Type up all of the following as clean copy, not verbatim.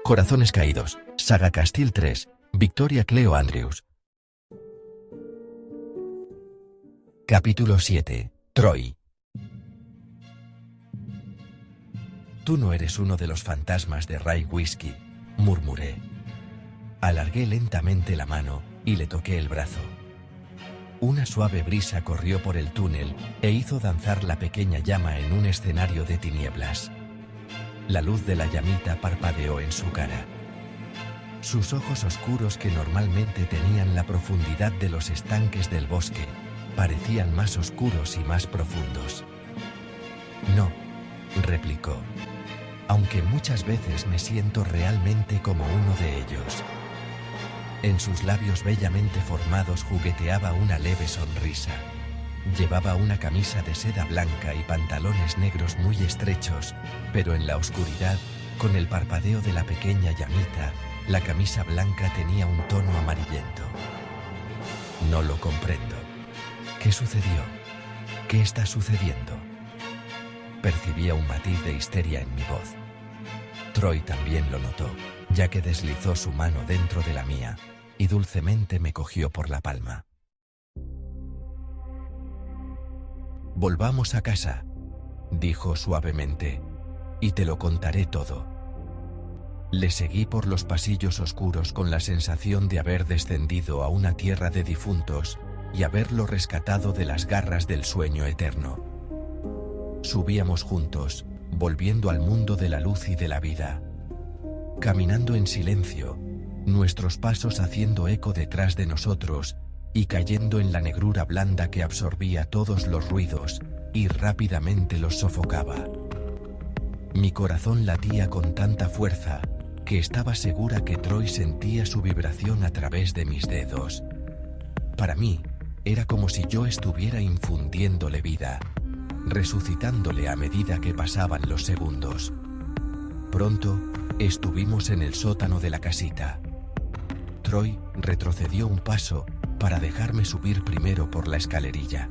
Corazones caídos. Saga Castile 3. Victoria Cleo Andrews. Capítulo 7. Troy. Tú no eres uno de los fantasmas de Rye Whiskey, murmuré. Alargué lentamente la mano y le toqué el brazo. Una suave brisa corrió por el túnel e hizo danzar la pequeña llama en un escenario de tinieblas. La luz de la llamita parpadeó en su cara. Sus ojos oscuros, que normalmente tenían la profundidad de los estanques del bosque, parecían más oscuros y más profundos. No, replicó, aunque muchas veces me siento realmente como uno de ellos. En sus labios bellamente formados jugueteaba una leve sonrisa. Llevaba una camisa de seda blanca y pantalones negros muy estrechos, pero en la oscuridad, con el parpadeo de la pequeña llamita, la camisa blanca tenía un tono amarillento. No lo comprendo. ¿Qué sucedió? ¿Qué está sucediendo? Percibía un matiz de histeria en mi voz. Troy también lo notó, ya que deslizó su mano dentro de la mía y dulcemente me cogió por la palma. Volvamos a casa, dijo suavemente, y te lo contaré todo. Le seguí por los pasillos oscuros con la sensación de haber descendido a una tierra de difuntos y haberlo rescatado de las garras del sueño eterno. Subíamos juntos, volviendo al mundo de la luz y de la vida. Caminando en silencio, nuestros pasos haciendo eco detrás de nosotros y cayendo en la negrura blanda que absorbía todos los ruidos y rápidamente los sofocaba. Mi corazón latía con tanta fuerza que estaba segura que Troy sentía su vibración a través de mis dedos. Para mí, era como si yo estuviera infundiéndole vida, resucitándole a medida que pasaban los segundos. Pronto, estuvimos en el sótano de la casita. Troy retrocedió un paso para dejarme subir primero por la escalerilla.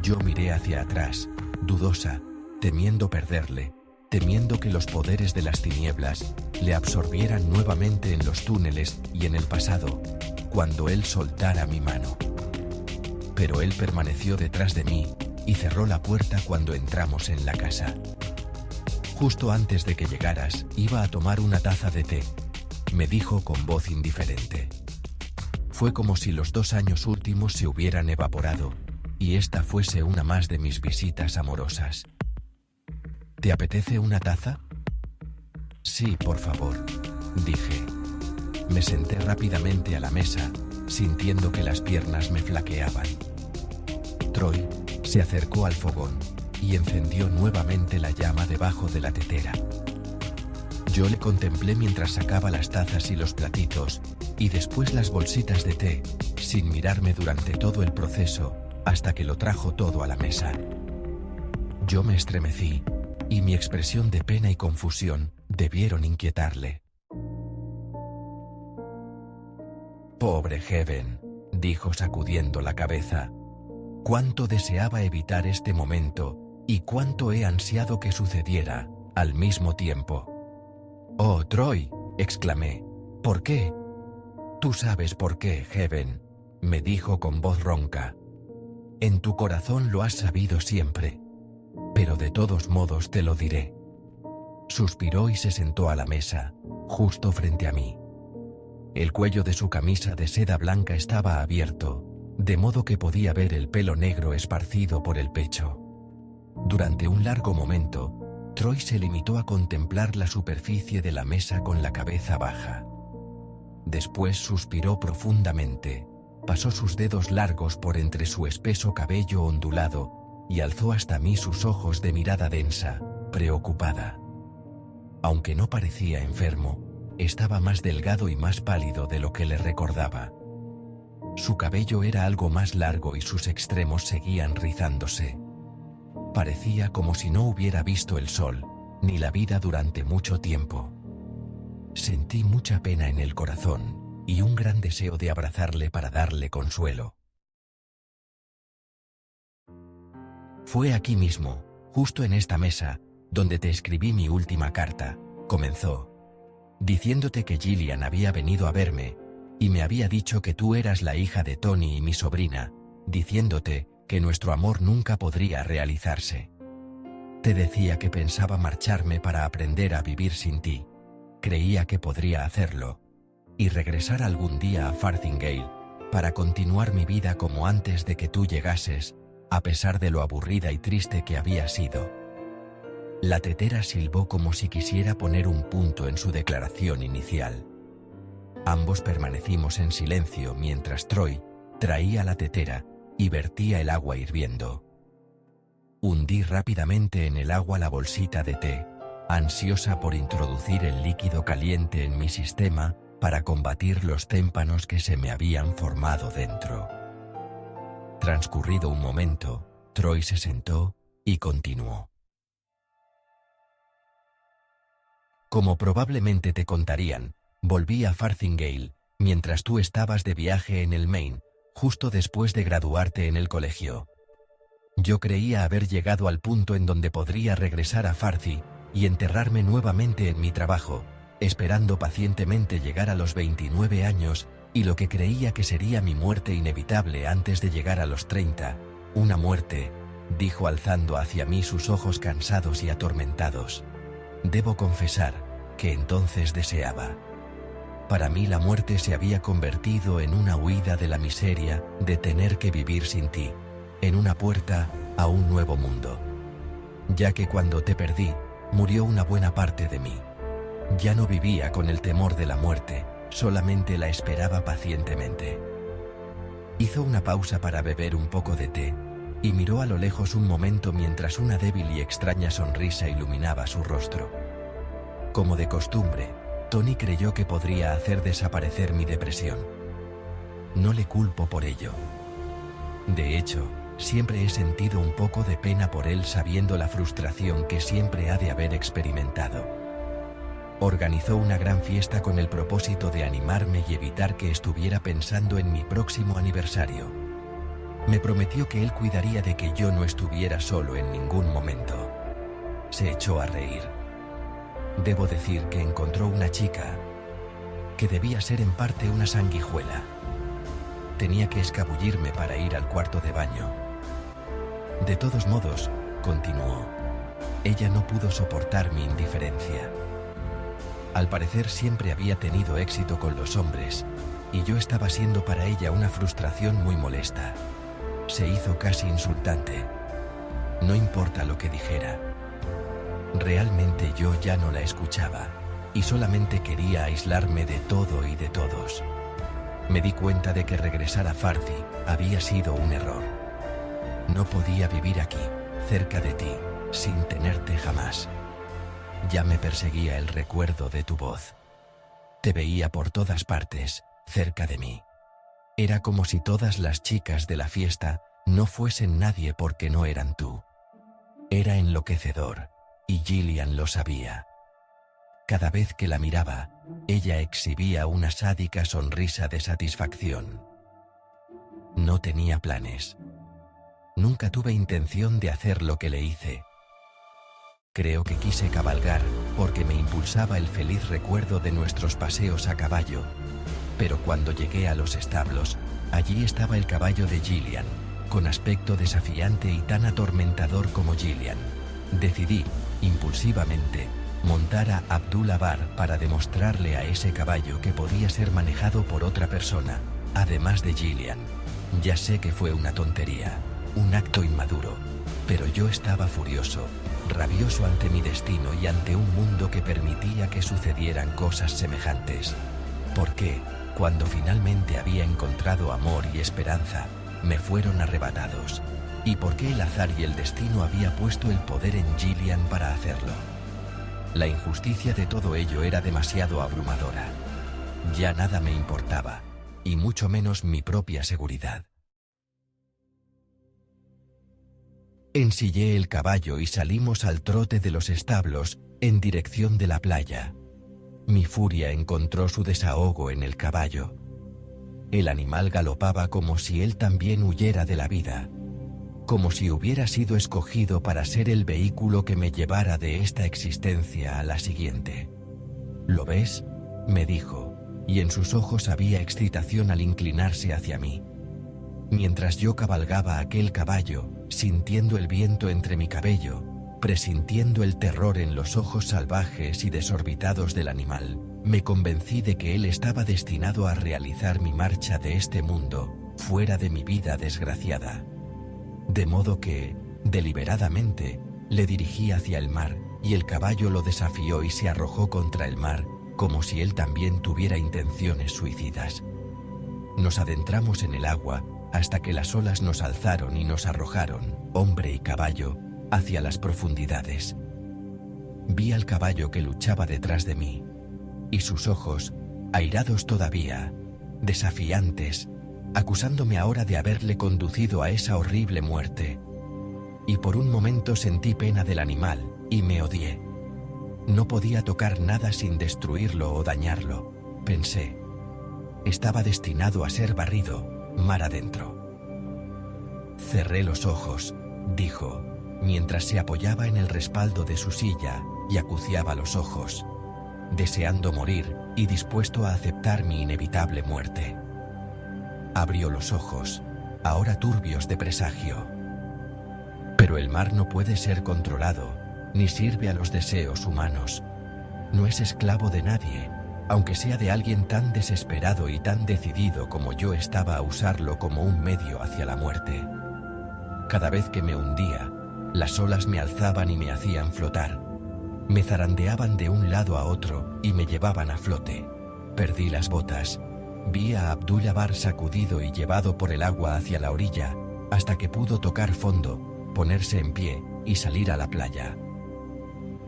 Yo miré hacia atrás, dudosa, temiendo perderle, temiendo que los poderes de las tinieblas le absorbieran nuevamente en los túneles y en el pasado, cuando él soltara mi mano. Pero él permaneció detrás de mí y cerró la puerta cuando entramos en la casa. Justo antes de que llegaras, iba a tomar una taza de té, me dijo con voz indiferente. Fue como si los 2 años últimos se hubieran evaporado, y esta fuese una más de mis visitas amorosas. ¿Te apetece una taza? Sí, por favor, dije. Me senté rápidamente a la mesa, sintiendo que las piernas me flaqueaban. Troy se acercó al fogón y encendió nuevamente la llama debajo de la tetera. Yo le contemplé mientras sacaba las tazas y los platitos, y después las bolsitas de té, sin mirarme durante todo el proceso, hasta que lo trajo todo a la mesa. Yo me estremecí, y mi expresión de pena y confusión debieron inquietarle. Pobre Heaven, dijo sacudiendo la cabeza. Cuánto deseaba evitar este momento, y cuánto he ansiado que sucediera, al mismo tiempo. Oh, Troy, exclamé. ¿Por qué? Tú sabes por qué, Heaven, me dijo con voz ronca. En tu corazón lo has sabido siempre. Pero de todos modos te lo diré. Suspiró y se sentó a la mesa, justo frente a mí. El cuello de su camisa de seda blanca estaba abierto, de modo que podía ver el pelo negro esparcido por el pecho. Durante un largo momento, Troy se limitó a contemplar la superficie de la mesa con la cabeza baja. Después suspiró profundamente, pasó sus dedos largos por entre su espeso cabello ondulado y alzó hasta mí sus ojos de mirada densa, preocupada. Aunque no parecía enfermo, estaba más delgado y más pálido de lo que le recordaba. Su cabello era algo más largo y sus extremos seguían rizándose. Parecía como si no hubiera visto el sol, ni la vida durante mucho tiempo. Sentí mucha pena en el corazón, y un gran deseo de abrazarle para darle consuelo. Fue aquí mismo, justo en esta mesa, donde te escribí mi última carta, comenzó. diciéndote que Gillian había venido a verme, y me había dicho que tú eras la hija de Tony y mi sobrina, diciéndote que nuestro amor nunca podría realizarse. Te decía que pensaba marcharme para aprender a vivir sin ti. Creía que podría hacerlo, y regresar algún día a Farthingale, para continuar mi vida como antes de que tú llegases, a pesar de lo aburrida y triste que había sido. La tetera silbó como si quisiera poner un punto en su declaración inicial. Ambos permanecimos en silencio mientras Troy traía la tetera y vertía el agua hirviendo. Hundí rápidamente en el agua la bolsita de té, ansiosa por introducir el líquido caliente en mi sistema para combatir los témpanos que se me habían formado dentro. Transcurrido un momento, Troy se sentó y continuó. Como probablemente te contarían, volví a Farthingale mientras tú estabas de viaje en el Maine, justo después de graduarte en el colegio. Yo creía haber llegado al punto en donde podría regresar a Farthi y enterrarme nuevamente en mi trabajo, esperando pacientemente llegar a los 29 años y lo que creía que sería mi muerte inevitable antes de llegar a los 30, una muerte, dijo alzando hacia mí sus ojos cansados y atormentados. Debo confesar que entonces deseaba. Para mí la muerte se había convertido en una huida de la miseria de tener que vivir sin ti, en una puerta a un nuevo mundo. Ya que cuando te perdí, murió una buena parte de mí. Ya no vivía con el temor de la muerte, solamente la esperaba pacientemente. Hizo una pausa para beber un poco de té, y miró a lo lejos un momento mientras una débil y extraña sonrisa iluminaba su rostro. Como de costumbre, Tony creyó que podría hacer desaparecer mi depresión. No le culpo por ello. De hecho, siempre he sentido un poco de pena por él sabiendo la frustración que siempre ha de haber experimentado. Organizó una gran fiesta con el propósito de animarme y evitar que estuviera pensando en mi próximo aniversario. Me prometió que él cuidaría de que yo no estuviera solo en ningún momento. Se echó a reír. Debo decir que encontró una chica que debía ser en parte una sanguijuela. Tenía que escabullirme para ir al cuarto de baño. De todos modos, continuó, ella no pudo soportar mi indiferencia. Al parecer siempre había tenido éxito con los hombres, y yo estaba siendo para ella una frustración muy molesta. Se hizo casi insultante. No importa lo que dijera. Realmente yo ya no la escuchaba, y solamente quería aislarme de todo y de todos. Me di cuenta de que regresar a Farthi había sido un error. No podía vivir aquí, cerca de ti, sin tenerte jamás. Ya me perseguía el recuerdo de tu voz. Te veía por todas partes, cerca de mí. Era como si todas las chicas de la fiesta no fuesen nadie porque no eran tú. Era enloquecedor, y Gillian lo sabía. Cada vez que la miraba, ella exhibía una sádica sonrisa de satisfacción. No tenía planes. Nunca tuve intención de hacer lo que le hice. Creo que quise cabalgar, porque me impulsaba el feliz recuerdo de nuestros paseos a caballo. Pero cuando llegué a los establos, allí estaba el caballo de Gillian, con aspecto desafiante y tan atormentador como Gillian. Decidí, impulsivamente, montar a Abdul-Jabbar para demostrarle a ese caballo que podía ser manejado por otra persona, además de Gillian. Ya sé que fue una tontería, un acto inmaduro, pero yo estaba furioso, rabioso ante mi destino y ante un mundo que permitía que sucedieran cosas semejantes. ¿Por qué, cuando finalmente había encontrado amor y esperanza, me fueron arrebatados? ¿Y por qué el azar y el destino había puesto el poder en Gillian para hacerlo? La injusticia de todo ello era demasiado abrumadora. Ya nada me importaba, y mucho menos mi propia seguridad. Ensillé el caballo y salimos al trote de los establos, en dirección de la playa. Mi furia encontró su desahogo en el caballo. El animal galopaba como si él también huyera de la vida. Como si hubiera sido escogido para ser el vehículo que me llevara de esta existencia a la siguiente. ¿Lo ves? me dijo, y en sus ojos había excitación al inclinarse hacia mí. Mientras yo cabalgaba aquel caballo, sintiendo el viento entre mi cabello, presintiendo el terror en los ojos salvajes y desorbitados del animal, me convencí de que él estaba destinado a realizar mi marcha de este mundo, fuera de mi vida desgraciada. De modo que, deliberadamente, le dirigí hacia el mar, y el caballo lo desafió y se arrojó contra el mar, como si él también tuviera intenciones suicidas. Nos adentramos en el agua, hasta que las olas nos alzaron y nos arrojaron, hombre y caballo, hacia las profundidades. Vi al caballo que luchaba detrás de mí, y sus ojos, airados todavía, desafiantes, acusándome ahora de haberle conducido a esa horrible muerte. Y por un momento sentí pena del animal, y me odié. No podía tocar nada sin destruirlo o dañarlo, pensé. Estaba destinado a ser barrido, mar adentro. Cerré los ojos, dijo, mientras se apoyaba en el respaldo de su silla y acuciaba los ojos, deseando morir y dispuesto a aceptar mi inevitable muerte. Abrió los ojos, ahora turbios de presagio. Pero el mar no puede ser controlado, ni sirve a los deseos humanos. No es esclavo de nadie, aunque sea de alguien tan desesperado y tan decidido como yo estaba a usarlo como un medio hacia la muerte. Cada vez que me hundía, las olas me alzaban y me hacían flotar. Me zarandeaban de un lado a otro y me llevaban a flote. Perdí las botas. Vi a Abdul-Jabbar sacudido y llevado por el agua hacia la orilla, hasta que pudo tocar fondo, ponerse en pie y salir a la playa.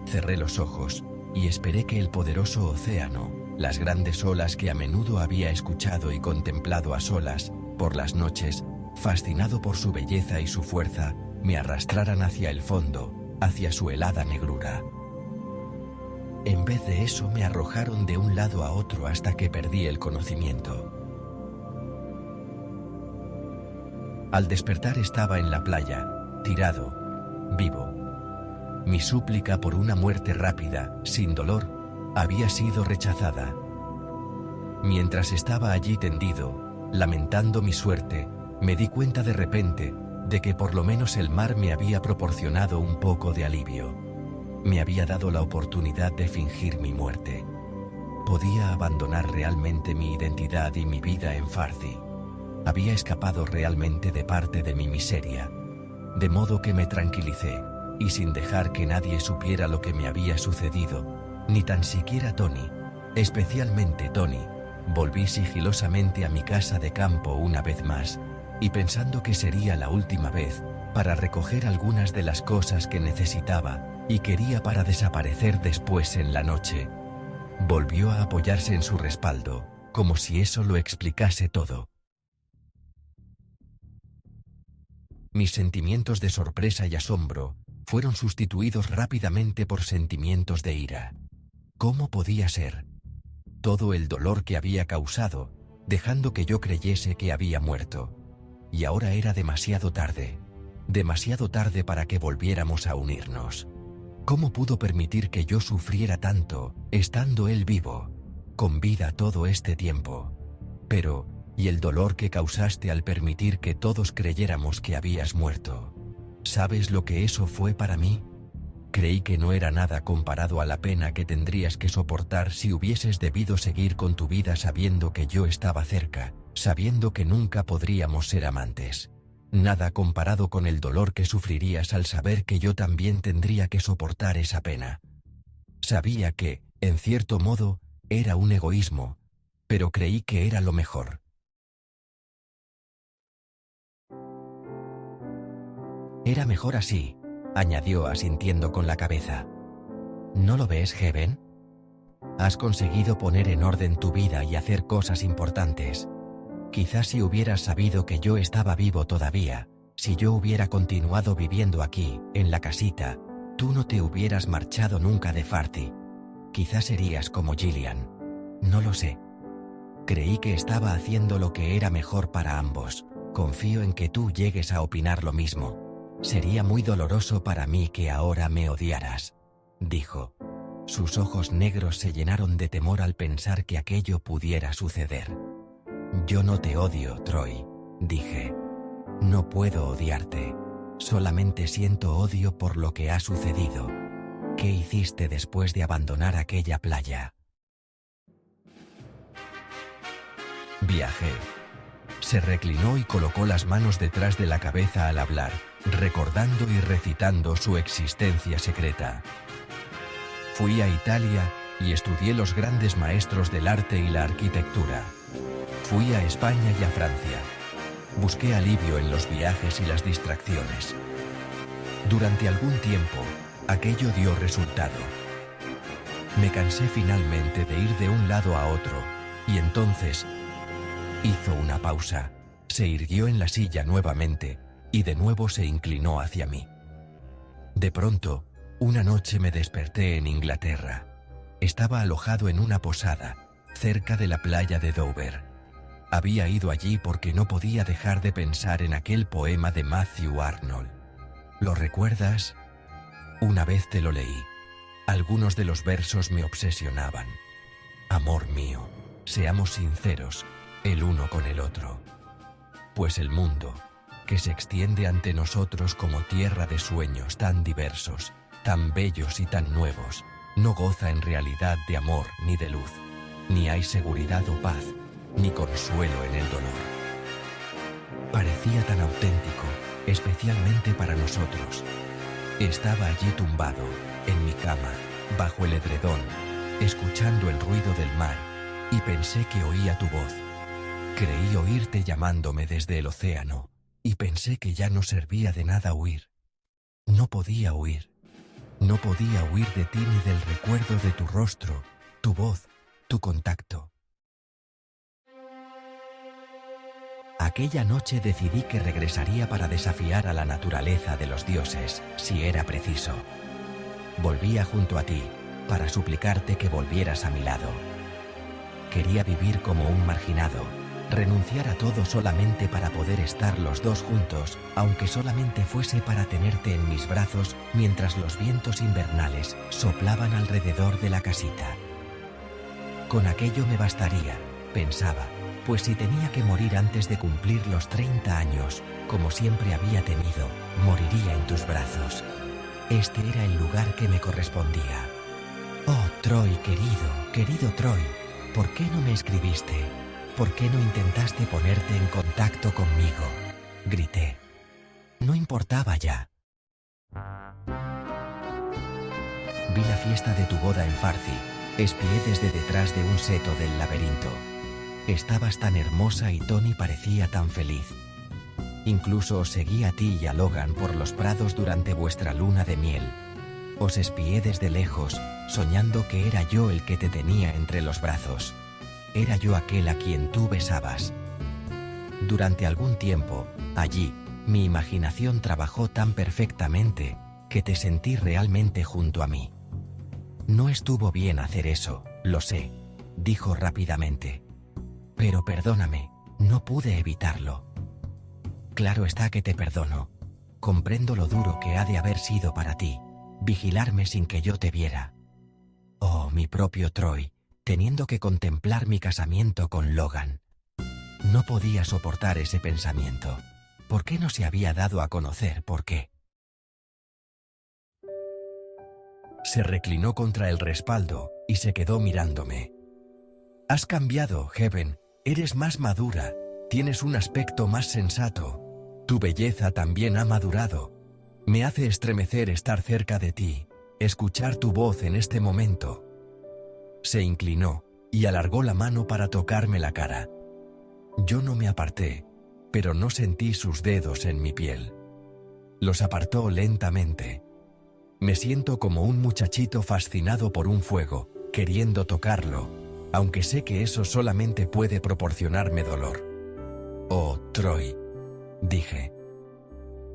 Cerré los ojos y esperé que el poderoso océano, las grandes olas que a menudo había escuchado y contemplado a solas, por las noches, fascinado por su belleza y su fuerza, me arrastraran hacia el fondo, hacia su helada negrura. En vez de eso me arrojaron de un lado a otro hasta que perdí el conocimiento. Al despertar estaba en la playa, tirado, vivo. Mi súplica por una muerte rápida, sin dolor, había sido rechazada. Mientras estaba allí tendido, lamentando mi suerte, me di cuenta de repente de que por lo menos el mar me había proporcionado un poco de alivio. Me había dado la oportunidad de fingir mi muerte. Podía abandonar realmente mi identidad y mi vida en Farthi. Había escapado realmente de parte de mi miseria. De modo que me tranquilicé, y sin dejar que nadie supiera lo que me había sucedido, ni tan siquiera Tony, especialmente Tony, volví sigilosamente a mi casa de campo una vez más, y pensando que sería la última vez, para recoger algunas de las cosas que necesitaba y quería para desaparecer después en la noche. Volvió a apoyarse en su respaldo, como si eso lo explicase todo. Mis sentimientos de sorpresa y asombro fueron sustituidos rápidamente por sentimientos de ira. ¿Cómo podía ser? Todo el dolor que había causado, dejando que yo creyese que había muerto. Y ahora era demasiado tarde para que volviéramos a unirnos. ¿Cómo pudo permitir que yo sufriera tanto, estando él vivo, con vida todo este tiempo? Pero, ¿y el dolor que causaste al permitir que todos creyéramos que habías muerto? ¿Sabes lo que eso fue para mí? Creí que no era nada comparado a la pena que tendrías que soportar si hubieses debido seguir con tu vida sabiendo que yo estaba cerca, sabiendo que nunca podríamos ser amantes. Nada comparado con el dolor que sufrirías al saber que yo también tendría que soportar esa pena. Sabía que, en cierto modo, era un egoísmo, pero creí que era lo mejor. Era mejor así, añadió asintiendo con la cabeza. ¿No lo ves, Heaven? Has conseguido poner en orden tu vida y hacer cosas importantes. Quizás si hubieras sabido que yo estaba vivo todavía, si yo hubiera continuado viviendo aquí, en la casita, tú no te hubieras marchado nunca de Farthi. Quizás serías como Gillian. No lo sé. Creí que estaba haciendo lo que era mejor para ambos. Confío en que tú llegues a opinar lo mismo. Sería muy doloroso para mí que ahora me odiaras, dijo. Sus ojos negros se llenaron de temor al pensar que aquello pudiera suceder. «Yo no te odio, Troy», dije. «No puedo odiarte. Solamente siento odio por lo que ha sucedido. ¿Qué hiciste después de abandonar aquella playa?» Viajé. Se reclinó y colocó las manos detrás de la cabeza al hablar, recordando y recitando su existencia secreta. Fui a Italia y estudié los grandes maestros del arte y la arquitectura. Fui a España y a Francia. Busqué alivio en los viajes y las distracciones. Durante algún tiempo, aquello dio resultado. Me cansé finalmente de ir de un lado a otro, y entonces hizo una pausa, se irguió en la silla nuevamente, y de nuevo se inclinó hacia mí. De pronto, una noche me desperté en Inglaterra. Estaba alojado en una posada, cerca de la playa de Dover. Había ido allí porque no podía dejar de pensar en aquel poema de Matthew Arnold. ¿Lo recuerdas? Una vez te lo leí. Algunos de los versos me obsesionaban. Amor mío, seamos sinceros, el uno con el otro. Pues el mundo, que se extiende ante nosotros como tierra de sueños tan diversos, tan bellos y tan nuevos, no goza en realidad de amor ni de luz, ni hay seguridad o paz, ni consuelo en el dolor. Parecía tan auténtico, especialmente para nosotros. Estaba allí tumbado, en mi cama, bajo el edredón, escuchando el ruido del mar, y pensé que oía tu voz. Creí oírte llamándome desde el océano, y pensé que ya no servía de nada huir. No podía huir. No podía huir de ti ni del recuerdo de tu rostro, tu voz, tu contacto. Aquella noche decidí que regresaría para desafiar a la naturaleza de los dioses, si era preciso. Volvía junto a ti, para suplicarte que volvieras a mi lado. Quería vivir como un marginado, renunciar a todo solamente para poder estar los dos juntos, aunque solamente fuese para tenerte en mis brazos mientras los vientos invernales soplaban alrededor de la casita. Con aquello me bastaría, pensaba, pues si tenía que morir antes de cumplir los 30 años, como siempre había temido, moriría en tus brazos. Este era el lugar que me correspondía. Oh, Troy, querido Troy, ¿por qué no me escribiste? ¿Por qué no intentaste ponerte en contacto conmigo? Grité. No importaba ya. Vi la fiesta de tu boda en Farcy, espié desde detrás de un seto del laberinto. Estabas tan hermosa y Tony parecía tan feliz. Incluso os seguí a ti y a Logan por los prados durante vuestra luna de miel. Os espié desde lejos, soñando que era yo el que te tenía entre los brazos. Era yo aquel a quien tú besabas. Durante algún tiempo, allí, mi imaginación trabajó tan perfectamente que te sentí realmente junto a mí. No estuvo bien hacer eso, lo sé, dijo rápidamente. Pero perdóname, no pude evitarlo. Claro está que te perdono. Comprendo lo duro que ha de haber sido para ti, vigilarme sin que yo te viera. Oh, mi propio Troy, teniendo que contemplar mi casamiento con Logan. No podía soportar ese pensamiento. ¿Por qué no se había dado a conocer por qué? Se reclinó contra el respaldo y se quedó mirándome. Has cambiado, Heaven. Eres más madura, tienes un aspecto más sensato. Tu belleza también ha madurado. Me hace estremecer estar cerca de ti, escuchar tu voz en este momento. Se inclinó y alargó la mano para tocarme la cara. Yo no me aparté, pero no sentí sus dedos en mi piel. Los apartó lentamente. Me siento como un muchachito fascinado por un fuego, queriendo tocarlo, aunque sé que eso solamente puede proporcionarme dolor. Oh, Troy, dije.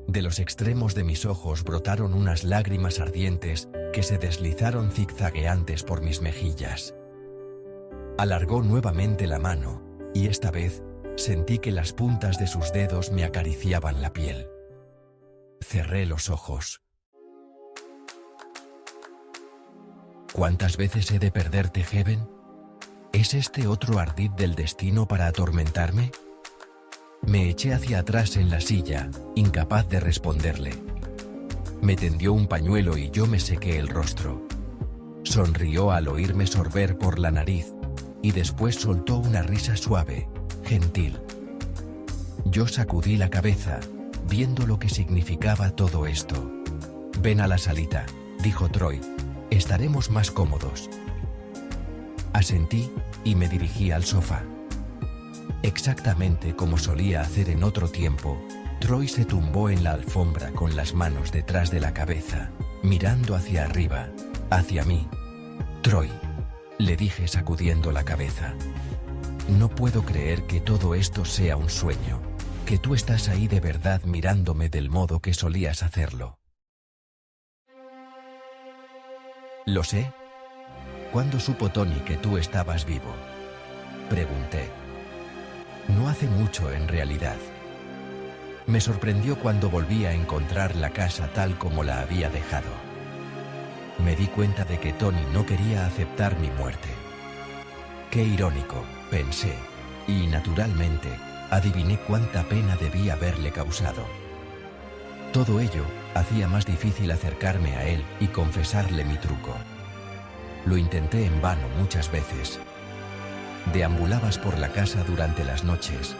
De los extremos de mis ojos brotaron unas lágrimas ardientes que se deslizaron zigzagueantes por mis mejillas. Alargó nuevamente la mano, y esta vez sentí que las puntas de sus dedos me acariciaban la piel. Cerré los ojos. ¿Cuántas veces he de perderte, Heaven? ¿Es este otro ardid del destino para atormentarme? Me eché hacia atrás en la silla, incapaz de responderle. Me tendió un pañuelo y yo me sequé el rostro. Sonrió al oírme sorber por la nariz, y después soltó una risa suave, gentil. Yo sacudí la cabeza, viendo lo que significaba todo esto. «Ven a la salita», dijo Troy. «Estaremos más cómodos». Asentí, y me dirigí al sofá. Exactamente como solía hacer en otro tiempo, Troy se tumbó en la alfombra con las manos detrás de la cabeza, mirando hacia arriba, hacia mí. «Troy», le dije sacudiendo la cabeza. «No puedo creer que todo esto sea un sueño, que tú estás ahí de verdad mirándome del modo que solías hacerlo». «Lo sé». «¿Cuándo supo Tony que tú estabas vivo?», pregunté. «No hace mucho en realidad. Me sorprendió cuando volví a encontrar la casa tal como la había dejado. Me di cuenta de que Tony no quería aceptar mi muerte. Qué irónico, pensé, y naturalmente, adiviné cuánta pena debía haberle causado. Todo ello hacía más difícil acercarme a él y confesarle mi truco. Lo intenté en vano muchas veces. Deambulabas por la casa durante las noches,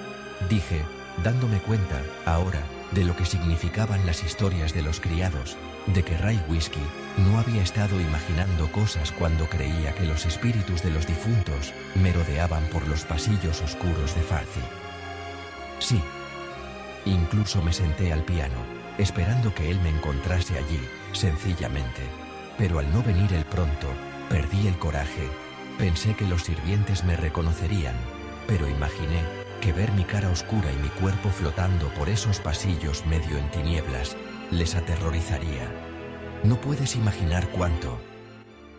dije, dándome cuenta, ahora, de lo que significaban las historias de los criados, de que Ray Whiskey no había estado imaginando cosas cuando creía que los espíritus de los difuntos merodeaban por los pasillos oscuros de Farcy. Sí. Incluso me senté al piano, esperando que él me encontrase allí, sencillamente. Pero al no venir él pronto, perdí el coraje. Pensé que los sirvientes me reconocerían, pero imaginé que ver mi cara oscura y mi cuerpo flotando por esos pasillos medio en tinieblas les aterrorizaría. «No puedes imaginar cuánto»,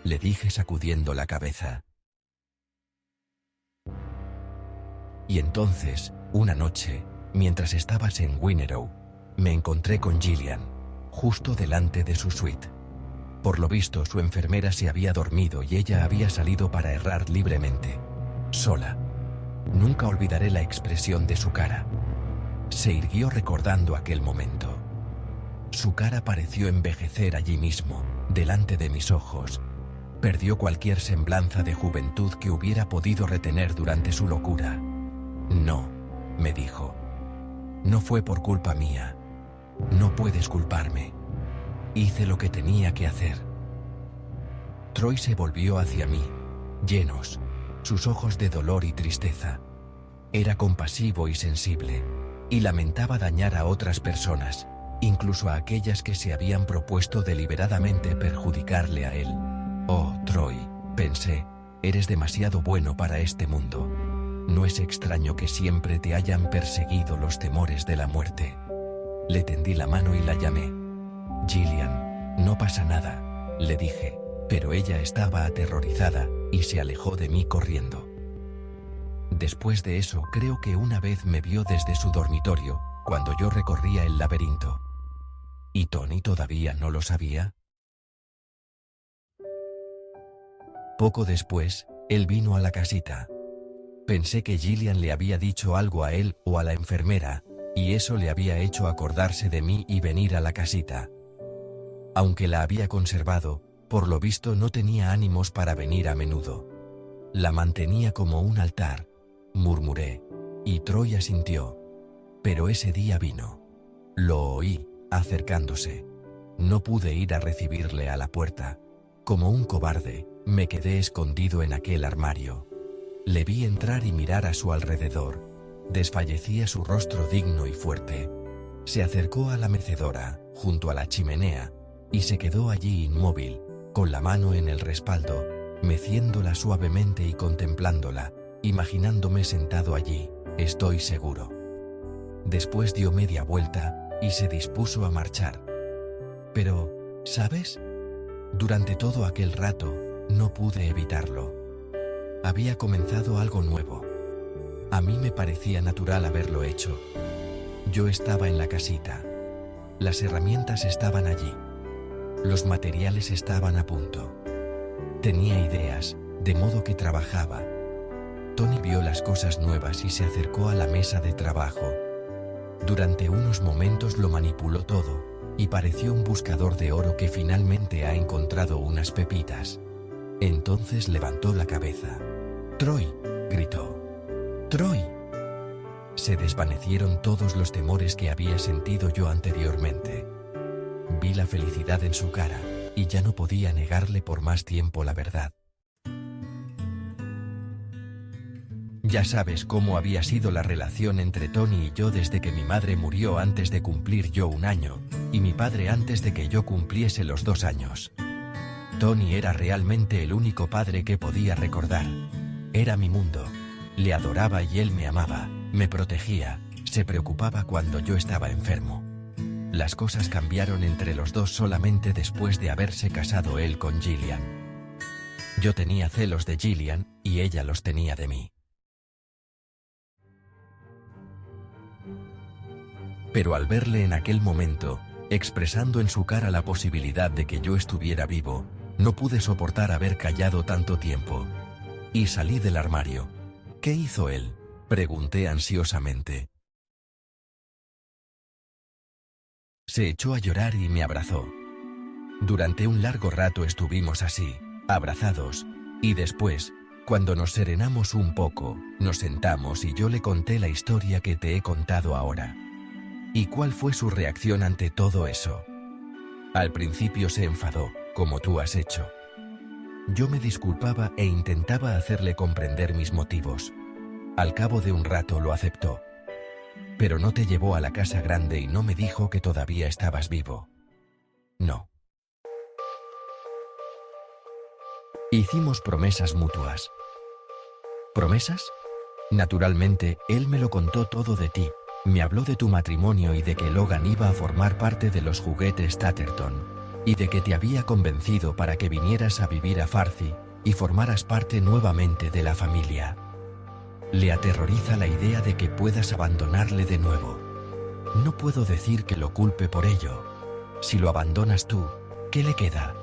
le dije sacudiendo la cabeza. Y entonces, una noche, mientras estabas en Winnerow, me encontré con Gillian, justo delante de su suite. Por lo visto, su enfermera se había dormido y ella había salido para errar libremente, sola. Nunca olvidaré la expresión de su cara. Se irguió recordando aquel momento. Su cara pareció envejecer allí mismo, delante de mis ojos. Perdió cualquier semblanza de juventud que hubiera podido retener durante su locura. «No», me dijo. «No fue por culpa mía. No puedes culparme. Hice lo que tenía que hacer». Troy se volvió hacia mí, llenos, sus ojos de dolor y tristeza. Era compasivo y sensible, y lamentaba dañar a otras personas, incluso a aquellas que se habían propuesto deliberadamente perjudicarle a él. «Oh, Troy», pensé, «eres demasiado bueno para este mundo. No es extraño que siempre te hayan perseguido los temores de la muerte». Le tendí la mano y la llamé. «Gillian, no pasa nada», le dije, pero ella estaba aterrorizada y se alejó de mí corriendo. Después de eso, creo que una vez me vio desde su dormitorio, cuando yo recorría el laberinto. ¿Y Tony todavía no lo sabía? Poco después, él vino a la casita. Pensé que Gillian le había dicho algo a él o a la enfermera, y eso le había hecho acordarse de mí y venir a la casita. Aunque la había conservado, por lo visto no tenía ánimos para venir a menudo. La mantenía como un altar, murmuré, y Troy asintió. Pero ese día vino. Lo oí, acercándose. No pude ir a recibirle a la puerta. Como un cobarde, me quedé escondido en aquel armario. Le vi entrar y mirar a su alrededor. Desfallecía su rostro digno y fuerte. Se acercó a la mecedora, junto a la chimenea, y se quedó allí inmóvil, con la mano en el respaldo, meciéndola suavemente y contemplándola, imaginándome sentado allí, estoy seguro. Después dio media vuelta, y se dispuso a marchar. Pero, ¿sabes? Durante todo aquel rato, no pude evitarlo. Había comenzado algo nuevo. A mí me parecía natural haberlo hecho. Yo estaba en la casita. Las herramientas estaban allí. Los materiales estaban a punto. Tenía ideas, de modo que trabajaba. Tony vio las cosas nuevas y se acercó a la mesa de trabajo. Durante unos momentos lo manipuló todo, y pareció un buscador de oro que finalmente ha encontrado unas pepitas. Entonces levantó la cabeza. «¡Troy!», gritó. «¡Troy!». Se desvanecieron todos los temores que había sentido yo anteriormente. Vi la felicidad en su cara, y ya no podía negarle por más tiempo la verdad. Ya sabes cómo había sido la relación entre Tony y yo desde que mi madre murió antes de cumplir yo 1 año, y mi padre antes de que yo cumpliese los 2 años. Tony era realmente el único padre que podía recordar. Era mi mundo. Le adoraba y él me amaba, me protegía, se preocupaba cuando yo estaba enfermo. Las cosas cambiaron entre los dos solamente después de haberse casado él con Gillian. Yo tenía celos de Gillian, y ella los tenía de mí. Pero al verle en aquel momento, expresando en su cara la posibilidad de que yo estuviera vivo, no pude soportar haber callado tanto tiempo. Y salí del armario. «¿Qué hizo él?», pregunté ansiosamente. Se echó a llorar y me abrazó. Durante un largo rato estuvimos así, abrazados, y después, cuando nos serenamos un poco, nos sentamos y yo le conté la historia que te he contado ahora. ¿Y cuál fue su reacción ante todo eso? Al principio se enfadó, como tú has hecho. Yo me disculpaba e intentaba hacerle comprender mis motivos. Al cabo de un rato lo aceptó. Pero no te llevó a la casa grande y no me dijo que todavía estabas vivo. No. Hicimos promesas mutuas. ¿Promesas? Naturalmente, él me lo contó todo de ti. Me habló de tu matrimonio y de que Logan iba a formar parte de los juguetes Tatterton, y de que te había convencido para que vinieras a vivir a Farthie y formaras parte nuevamente de la familia. Le aterroriza la idea de que puedas abandonarle de nuevo. No puedo decir que lo culpe por ello. Si lo abandonas tú, ¿qué le queda?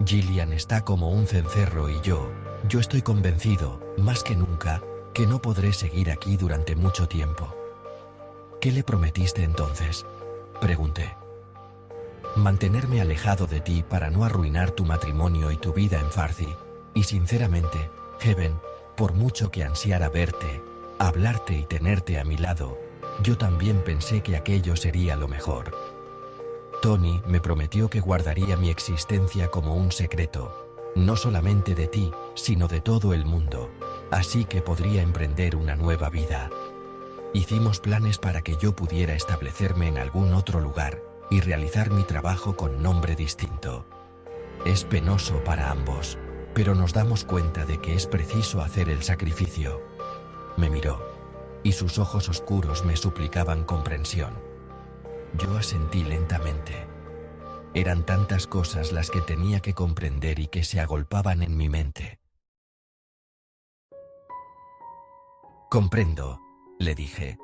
Gillian está como un cencerro y yo estoy convencido, más que nunca, que no podré seguir aquí durante mucho tiempo. ¿Qué le prometiste entonces?, pregunté. Mantenerme alejado de ti para no arruinar tu matrimonio y tu vida en Farthie. Y sinceramente, Heaven, por mucho que ansiara verte, hablarte y tenerte a mi lado, yo también pensé que aquello sería lo mejor. Tony me prometió que guardaría mi existencia como un secreto, no solamente de ti, sino de todo el mundo, así que podría emprender una nueva vida. Hicimos planes para que yo pudiera establecerme en algún otro lugar y realizar mi trabajo con nombre distinto. Es penoso para ambos, pero nos damos cuenta de que es preciso hacer el sacrificio. Me miró, y sus ojos oscuros me suplicaban comprensión. Yo asentí lentamente. Eran tantas cosas las que tenía que comprender y que se agolpaban en mi mente. Comprendo, le dije.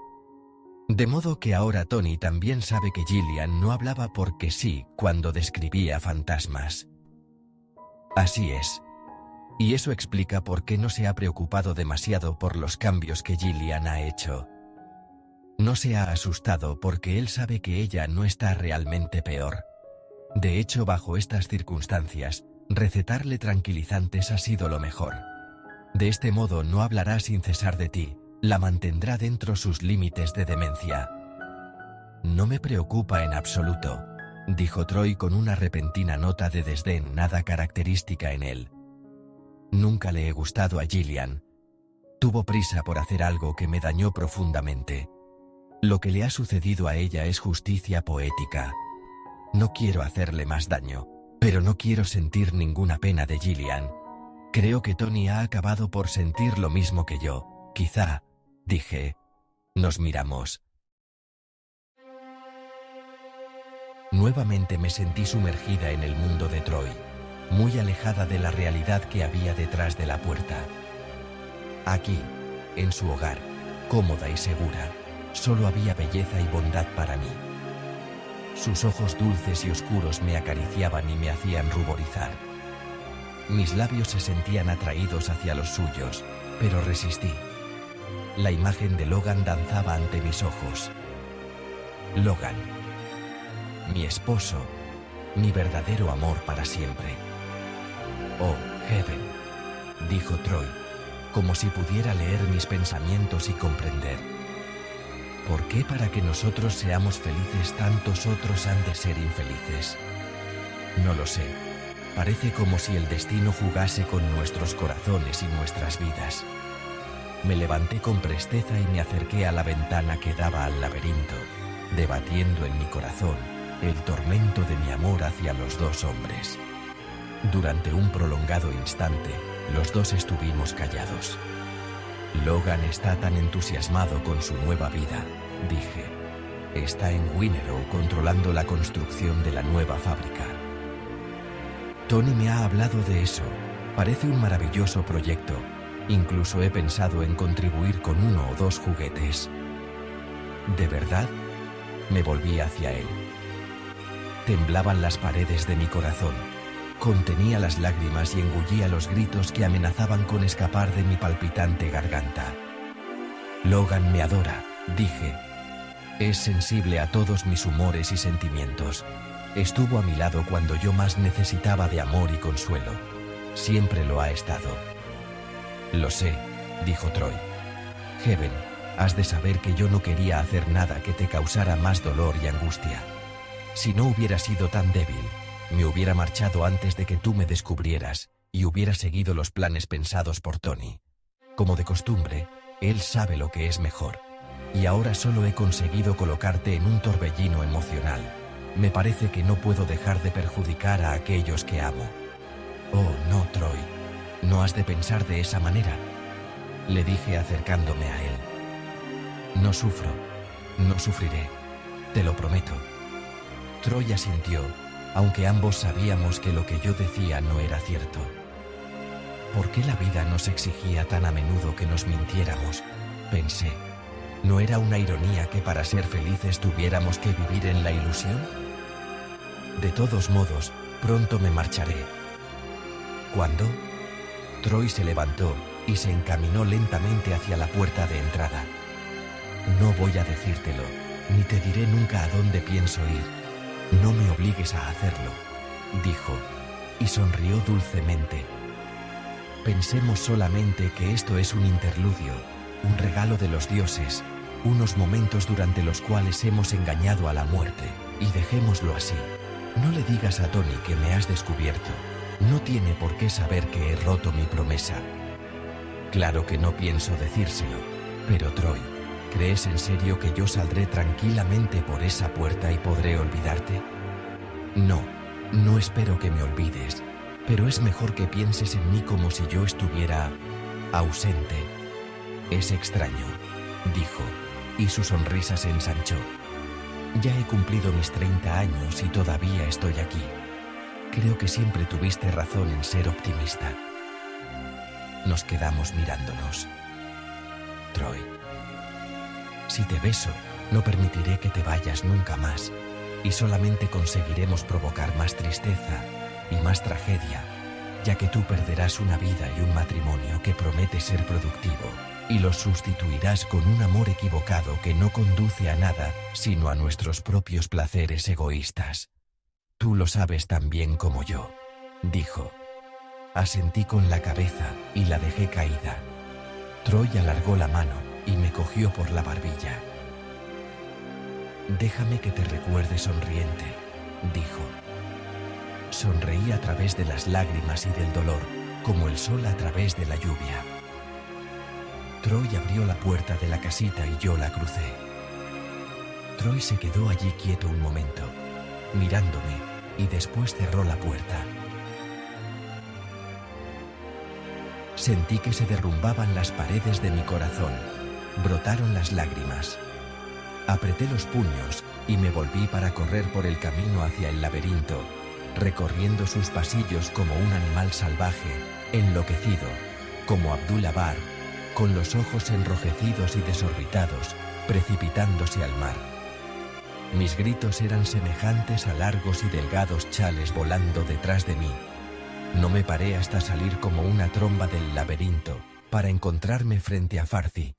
De modo que ahora Tony también sabe que Gillian no hablaba porque sí cuando describía fantasmas. Así es. Y eso explica por qué no se ha preocupado demasiado por los cambios que Gillian ha hecho. No se ha asustado porque él sabe que ella no está realmente peor. De hecho, bajo estas circunstancias, recetarle tranquilizantes ha sido lo mejor. De este modo no hablará sin cesar de ti, la mantendrá dentro sus límites de demencia. No me preocupa en absoluto, dijo Troy con una repentina nota de desdén nada característica en él. Nunca le he gustado a Gillian. Tuvo prisa por hacer algo que me dañó profundamente. Lo que le ha sucedido a ella es justicia poética. No quiero hacerle más daño, pero no quiero sentir ninguna pena de Gillian. Creo que Tony ha acabado por sentir lo mismo que yo, quizá, dije. Nos miramos. Nuevamente me sentí sumergida en el mundo de Troy, muy alejada de la realidad que había detrás de la puerta. Aquí, en su hogar, cómoda y segura, solo había belleza y bondad para mí. Sus ojos dulces y oscuros me acariciaban y me hacían ruborizar. Mis labios se sentían atraídos hacia los suyos, pero resistí. La imagen de Logan danzaba ante mis ojos. Logan. Mi esposo, mi verdadero amor para siempre. Oh, Heaven, dijo Troy, como si pudiera leer mis pensamientos y comprender. ¿Por qué para que nosotros seamos felices tantos otros han de ser infelices? No lo sé. Parece como si el destino jugase con nuestros corazones y nuestras vidas. Me levanté con presteza y me acerqué a la ventana que daba al laberinto, debatiendo en mi corazón el tormento de mi amor hacia los dos hombres. Durante un prolongado instante, los dos estuvimos callados. Logan está tan entusiasmado con su nueva vida, dije. Está en Winnerow controlando la construcción de la nueva fábrica. Tony me ha hablado de eso. Parece un maravilloso proyecto. Incluso he pensado en contribuir con 1 o 2 juguetes. ¿De verdad? Me volví hacia él. Temblaban las paredes de mi corazón. Contenía las lágrimas y engullía los gritos que amenazaban con escapar de mi palpitante garganta. Logan me adora, dije. Es sensible a todos mis humores y sentimientos. Estuvo a mi lado cuando yo más necesitaba de amor y consuelo. Siempre lo ha estado. Lo sé, dijo Troy. Heaven, has de saber que yo no quería hacer nada que te causara más dolor y angustia. Si no hubiera sido tan débil, me hubiera marchado antes de que tú me descubrieras y hubiera seguido los planes pensados por Tony. Como de costumbre, él sabe lo que es mejor. Y ahora solo he conseguido colocarte en un torbellino emocional. Me parece que no puedo dejar de perjudicar a aquellos que amo. Oh, no, Troy. No has de pensar de esa manera, le dije acercándome a él. No sufro, no sufriré, te lo prometo. Troy asintió, aunque ambos sabíamos que lo que yo decía no era cierto. ¿Por qué la vida nos exigía tan a menudo que nos mintiéramos? Pensé. ¿No era una ironía que para ser felices tuviéramos que vivir en la ilusión? De todos modos, pronto me marcharé. ¿Cuándo? Troy se levantó y se encaminó lentamente hacia la puerta de entrada. No voy a decírtelo, ni te diré nunca a dónde pienso ir. No me obligues a hacerlo, dijo, y sonrió dulcemente. Pensemos solamente que esto es un interludio, un regalo de los dioses, unos momentos durante los cuales hemos engañado a la muerte, y dejémoslo así. No le digas a Tony que me has descubierto. No tiene por qué saber que he roto mi promesa. Claro que no pienso decírselo, pero Troy, ¿crees en serio que yo saldré tranquilamente por esa puerta y podré olvidarte? No, no espero que me olvides, pero es mejor que pienses en mí como si yo estuviera ausente. Es extraño, dijo, y su sonrisa se ensanchó. Ya he cumplido mis 30 años y todavía estoy aquí. Creo que siempre tuviste razón en ser optimista. Nos quedamos mirándonos. Troy. Si te beso, no permitiré que te vayas nunca más, y solamente conseguiremos provocar más tristeza y más tragedia, ya que tú perderás una vida y un matrimonio que promete ser productivo, y los sustituirás con un amor equivocado que no conduce a nada, sino a nuestros propios placeres egoístas. Tú lo sabes tan bien como yo, dijo. Asentí con la cabeza y la dejé caída. Troy alargó la mano y me cogió por la barbilla. Déjame que te recuerde sonriente, dijo. Sonreí a través de las lágrimas y del dolor, como el sol a través de la lluvia. Troy abrió la puerta de la casita y yo la crucé. Troy se quedó allí quieto un momento, mirándome, y después cerró la puerta. Sentí que se derrumbaban las paredes de mi corazón. Brotaron las lágrimas. Apreté los puños y me volví para correr por el camino hacia el laberinto, recorriendo sus pasillos como un animal salvaje, enloquecido, como Abdul-Jabbar, con los ojos enrojecidos y desorbitados, precipitándose al mar. Mis gritos eran semejantes a largos y delgados chales volando detrás de mí. No me paré hasta salir como una tromba del laberinto, para encontrarme frente a Farzi.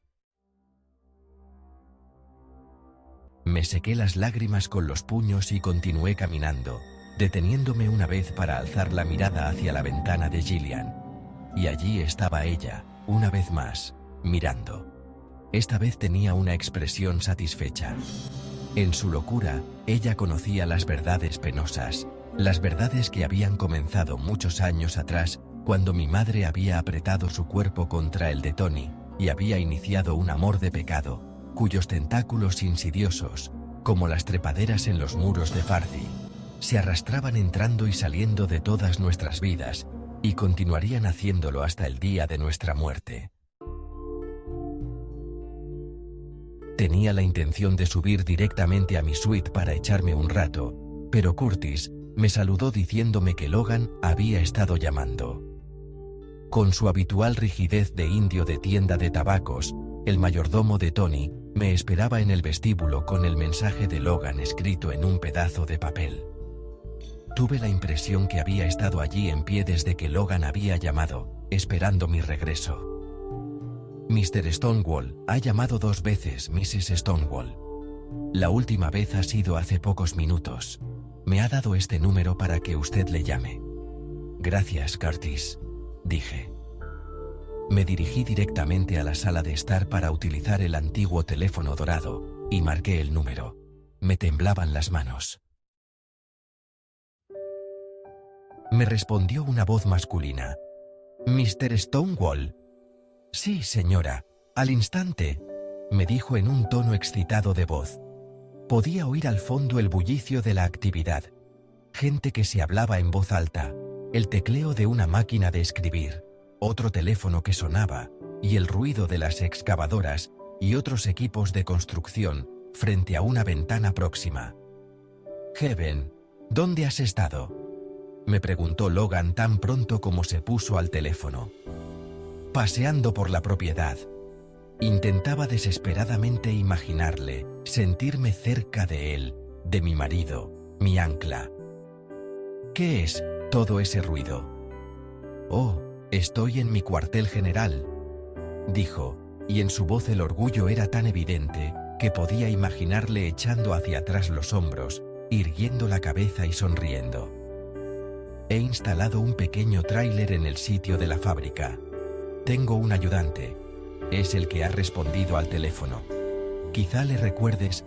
Me sequé las lágrimas con los puños y continué caminando, deteniéndome una vez para alzar la mirada hacia la ventana de Gillian. Y allí estaba ella, una vez más, mirando. Esta vez tenía una expresión satisfecha. En su locura, ella conocía las verdades penosas, las verdades que habían comenzado muchos años atrás, cuando mi madre había apretado su cuerpo contra el de Tony, y había iniciado un amor de pecado, cuyos tentáculos insidiosos, como las trepaderas en los muros de Farzi, se arrastraban entrando y saliendo de todas nuestras vidas, y continuarían haciéndolo hasta el día de nuestra muerte. Tenía la intención de subir directamente a mi suite para echarme un rato, pero Curtis me saludó diciéndome que Logan había estado llamando. Con su habitual rigidez de indio de tienda de tabacos, el mayordomo de Tony me esperaba en el vestíbulo con el mensaje de Logan escrito en un pedazo de papel. Tuve la impresión que había estado allí en pie desde que Logan había llamado, esperando mi regreso. Mr. Stonewall ha llamado 2 veces, Mrs. Stonewall. La última vez ha sido hace pocos minutos. Me ha dado este número para que usted le llame. Gracias, Curtis, dije. Me dirigí directamente a la sala de estar para utilizar el antiguo teléfono dorado, y marqué el número. Me temblaban las manos. Me respondió una voz masculina. «¿Mr. Stonewall?» «Sí, señora, al instante», me dijo en un tono excitado de voz. Podía oír al fondo el bullicio de la actividad. Gente que se hablaba en voz alta, el tecleo de una máquina de escribir, otro teléfono que sonaba, y el ruido de las excavadoras y otros equipos de construcción frente a una ventana próxima. «Heaven, ¿dónde has estado?», me preguntó Logan tan pronto como se puso al teléfono. «Paseando por la propiedad». Intentaba desesperadamente imaginarle, sentirme cerca de él, de mi marido, mi ancla. «¿Qué es todo ese ruido?» «Oh, estoy en mi cuartel general», dijo, y en su voz el orgullo era tan evidente que podía imaginarle echando hacia atrás los hombros, irguiendo la cabeza y sonriendo. «He instalado un pequeño tráiler en el sitio de la fábrica. Tengo un ayudante. Es el que ha respondido al teléfono. Quizá le recuerdes,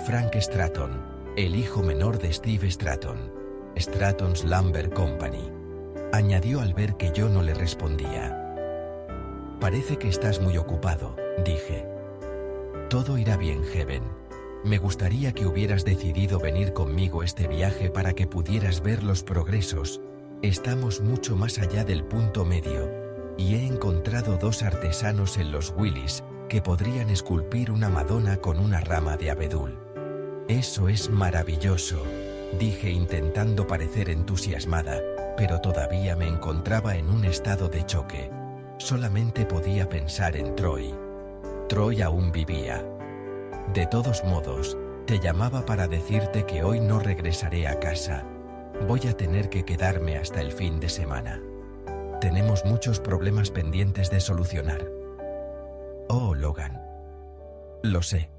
Frank Stratton, el hijo menor de Steve Stratton, Stratton's Lumber Company», añadió al ver que yo no le respondía. «Parece que estás muy ocupado», dije. «Todo irá bien, Heaven. Me gustaría que hubieras decidido venir conmigo este viaje para que pudieras ver los progresos. Estamos mucho más allá del punto medio, y he encontrado 2 artesanos en los Willys que podrían esculpir una Madonna con una rama de abedul». «Eso es maravilloso», dije intentando parecer entusiasmada, pero todavía me encontraba en un estado de choque. Solamente podía pensar en Troy. Troy aún vivía. «De todos modos, te llamaba para decirte que hoy no regresaré a casa. Voy a tener que quedarme hasta el fin de semana. Tenemos muchos problemas pendientes de solucionar». «Oh, Logan. Lo sé.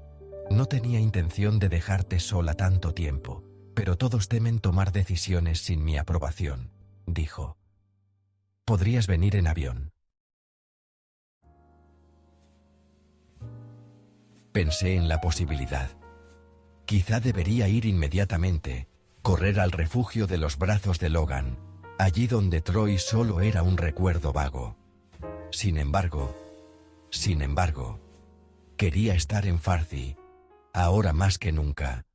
No tenía intención de dejarte sola tanto tiempo, pero todos temen tomar decisiones sin mi aprobación», dijo. «Podrías venir en avión». Pensé en la posibilidad. Quizá debería ir inmediatamente, correr al refugio de los brazos de Logan, allí donde Troy solo era un recuerdo vago. Sin embargo, quería estar en Farzi, ahora más que nunca.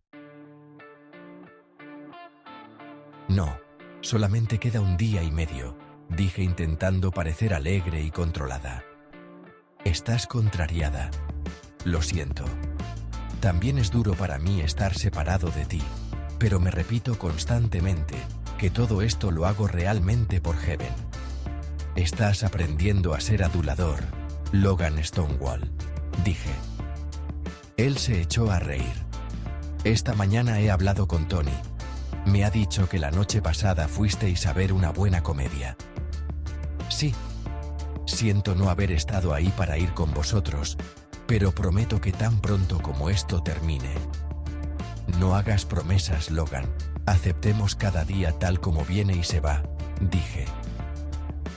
«No, solamente queda 1 día y medio», dije intentando parecer alegre y controlada. «Estás contrariada. Lo siento. También es duro para mí estar separado de ti, pero me repito constantemente que todo esto lo hago realmente por Heaven. Estás aprendiendo a ser adulador, Logan Stonewall», dije. Él se echó a reír. «Esta mañana he hablado con Tony. Me ha dicho que la noche pasada fuisteis a ver una buena comedia. Sí. Siento no haber estado ahí para ir con vosotros, pero prometo que tan pronto como esto termine. No hagas promesas, Logan. Aceptemos cada día tal como viene y se va, dije.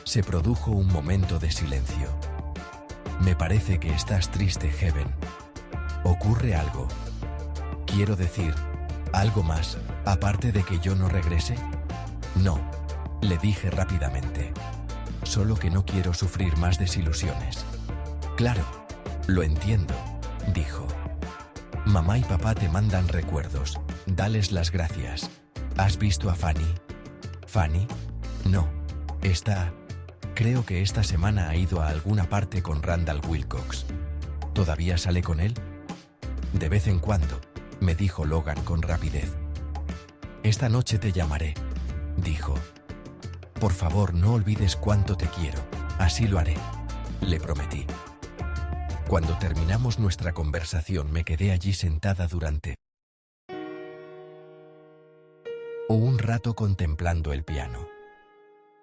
Se produjo un momento de silencio. Me parece que estás triste, Heaven. ¿Ocurre algo? Quiero decir, ¿algo más, aparte de que yo no regrese? No, le dije rápidamente. Solo que no quiero sufrir más desilusiones. Claro, lo entiendo, dijo. Mamá y papá te mandan recuerdos, dales las gracias. ¿Has visto a Fanny? ¿Fanny? No, está... Creo que esta semana ha ido a alguna parte con Randall Wilcox. ¿Todavía sale con él? De vez en cuando, me dijo Logan con rapidez. Esta noche te llamaré, dijo. Por favor, no olvides cuánto te quiero. Así lo haré, le prometí. Cuando terminamos nuestra conversación me quedé allí sentada durante un rato contemplando el piano.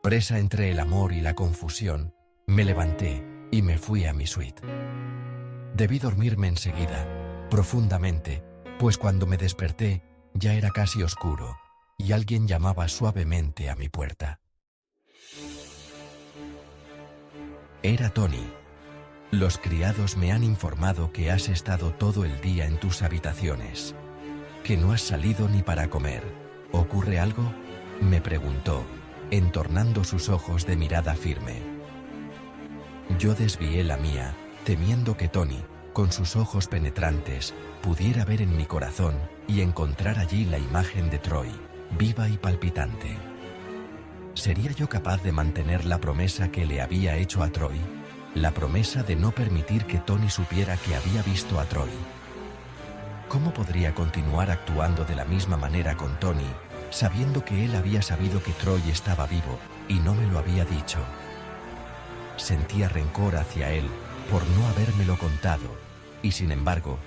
Presa entre el amor y la confusión, me levanté y me fui a mi suite. Debí dormirme enseguida, profundamente, pues cuando me desperté ya era casi oscuro y alguien llamaba suavemente a mi puerta. Era Tony. Los criados me han informado que has estado todo el día en tus habitaciones, que no has salido ni para comer. ¿Ocurre algo?, me preguntó, entornando sus ojos de mirada firme. Yo desvié la mía, temiendo que Tony, con sus ojos penetrantes, pudiera ver en mi corazón y encontrar allí la imagen de Troy, viva y palpitante. ¿Sería yo capaz de mantener la promesa que le había hecho a Troy? La promesa de no permitir que Tony supiera que había visto a Troy. ¿Cómo podría continuar actuando de la misma manera con Tony, sabiendo que él había sabido que Troy estaba vivo y no me lo había dicho? Sentía rencor hacia él por no habérmelo contado, y sin embargo,